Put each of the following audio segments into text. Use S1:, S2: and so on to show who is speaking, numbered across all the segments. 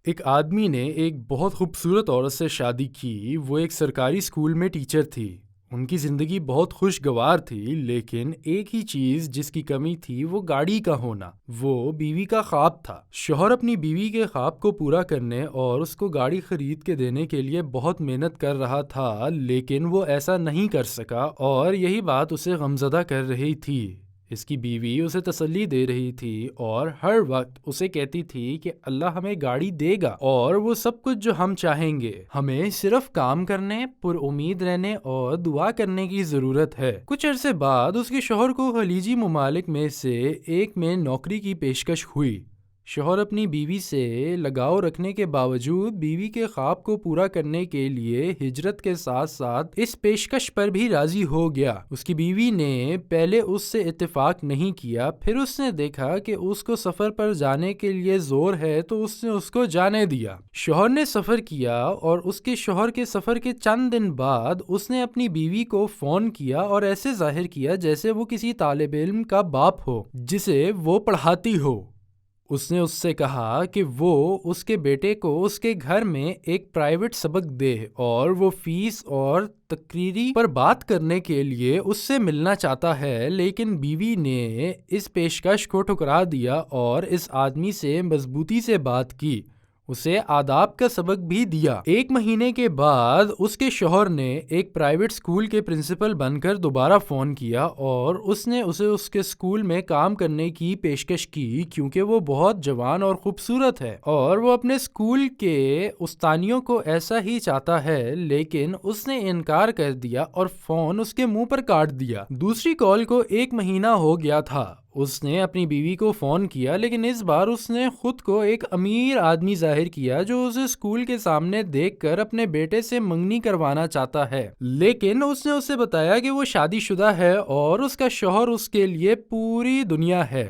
S1: ایک آدمی نے ایک بہت خوبصورت عورت سے شادی کی۔ وہ ایک سرکاری اسکول میں ٹیچر تھی۔ ان کی زندگی بہت خوشگوار تھی، لیکن ایک ہی چیز جس کی کمی تھی وہ گاڑی کا ہونا۔ وہ بیوی کا خواب تھا۔ شوہر اپنی بیوی کے خواب کو پورا کرنے اور اس کو گاڑی خرید کے دینے کے لیے بہت محنت کر رہا تھا، لیکن وہ ایسا نہیں کر سکا اور یہی بات اسے غمزدہ کر رہی تھی۔ اس کی بیوی اسے تسلی دے رہی تھی اور ہر وقت اسے کہتی تھی کہ اللہ ہمیں گاڑی دے گا اور وہ سب کچھ جو ہم چاہیں گے۔ ہمیں صرف کام کرنے، پر امید رہنے اور دعا کرنے کی ضرورت ہے۔ کچھ عرصے بعد اس کے شوہر کو خلیجی ممالک میں سے ایک میں نوکری کی پیشکش ہوئی۔ شوہر اپنی بیوی سے لگاؤ رکھنے کے باوجود بیوی کے خواب کو پورا کرنے کے لیے ہجرت کے ساتھ ساتھ اس پیشکش پر بھی راضی ہو گیا۔ اس کی بیوی نے پہلے اس سے اتفاق نہیں کیا، پھر اس نے دیکھا کہ اس کو سفر پر جانے کے لیے زور ہے تو اس نے اس کو جانے دیا۔ شوہر نے سفر کیا اور اس کے شوہر کے سفر کے چند دن بعد اس نے اپنی بیوی کو فون کیا اور ایسے ظاہر کیا جیسے وہ کسی طالب علم کا باپ ہو جسے وہ پڑھاتی ہو۔ اس نے اس سے کہا کہ وہ اس کے بیٹے کو اس کے گھر میں ایک پرائیویٹ سبق دے اور وہ فیس اور تقرری پر بات کرنے کے لیے اس سے ملنا چاہتا ہے، لیکن بیوی نے اس پیشکش کو ٹھکرا دیا اور اس آدمی سے مضبوطی سے بات کی، اسے آداب کا سبق بھی دیا۔ ایک مہینے کے بعد اس کے شوہر نے ایک پرائیویٹ اسکول کے پرنسپل بن کر دوبارہ فون کیا اور اس نے اسے اس کے اسکول میں کام کرنے کی پیشکش کی، کیونکہ وہ بہت جوان اور خوبصورت ہے اور وہ اپنے اسکول کے استانیوں کو ایسا ہی چاہتا ہے، لیکن اس نے انکار کر دیا اور فون اس کے منہ پر کاٹ دیا۔ دوسری کال کو ایک مہینہ ہو گیا تھا۔ اس نے اپنی بیوی کو فون کیا، لیکن اس بار اس نے خود کو ایک امیر آدمی ظاہر کیا جو اسے اسکول کے سامنے دیکھ کر اپنے بیٹے سے منگنی کروانا چاہتا ہے، لیکن اس نے اسے بتایا کہ وہ شادی شدہ ہے اور اس کا شوہر اس کے لیے پوری دنیا ہے۔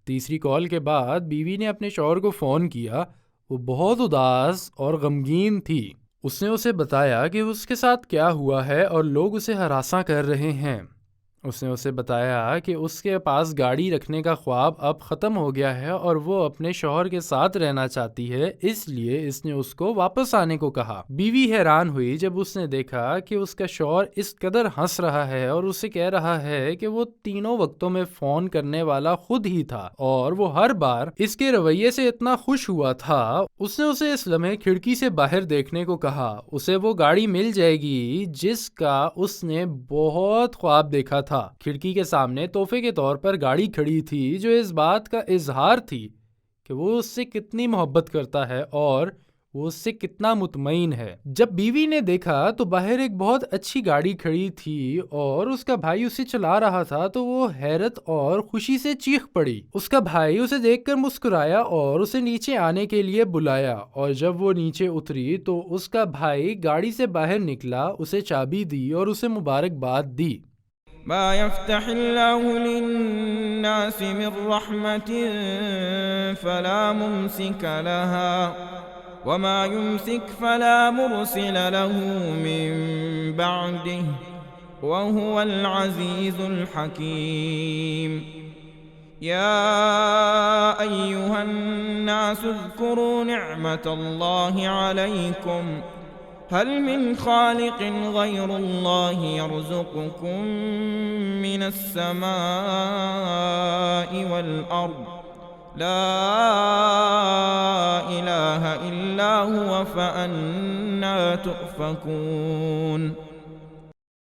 S1: تیسری کال کے بعد بیوی نے اپنے شوہر کو فون کیا۔ وہ بہت اداس اور غمگین تھی۔ اس نے اسے بتایا کہ اس کے ساتھ کیا ہوا ہے اور لوگ اسے ہراساں کر رہے ہیں۔ اس نے اسے بتایا کہ اس کے پاس گاڑی رکھنے کا خواب اب ختم ہو گیا ہے اور وہ اپنے شوہر کے ساتھ رہنا چاہتی ہے، اس لیے اس نے اس کو واپس آنے کو کہا۔ بیوی حیران ہوئی جب اس نے دیکھا کہ اس کا شوہر اس قدر ہنس رہا ہے اور اسے کہہ رہا ہے کہ وہ تینوں وقتوں میں فون کرنے والا خود ہی تھا اور وہ ہر بار اس کے رویے سے اتنا خوش ہوا تھا۔ اس نے اسے اس لمحے کھڑکی سے باہر دیکھنے کو کہا۔ اسے وہ گاڑی مل جائے گی جس کا اس نے بہت خواب دیکھا تھا۔ کھڑکی کے سامنے تحفے کے طور پر گاڑی کھڑی تھی جو اس بات کا اظہار تھی کہ وہ اس سے کتنی محبت کرتا ہے اور وہ اس سے کتنا مطمئن ہے۔ جب بیوی نے دیکھا تو باہر ایک بہت اچھی گاڑی کھڑی تھی اور اس کا بھائی اسے چلا رہا تھا تو وہ حیرت اور خوشی سے چیخ پڑی۔ اس کا بھائی اسے دیکھ کر مسکرایا اور اسے نیچے آنے کے لیے بلایا، اور جب وہ نیچے اتری تو اس کا بھائی گاڑی سے باہر نکلا، اسے چابی دی اور اسے مبارکباد دی۔
S2: ما يفتح الله للناس من رحمة فلا ممسك لها وما يمسك فلا مرسل له من بعده وهو العزيز الحكيم يا أيها الناس اذكروا نعمة الله عليكم هل من خالق غير الله يرزقكم من السماء والأرض لا إله إلا هو فأنى تؤفكون۔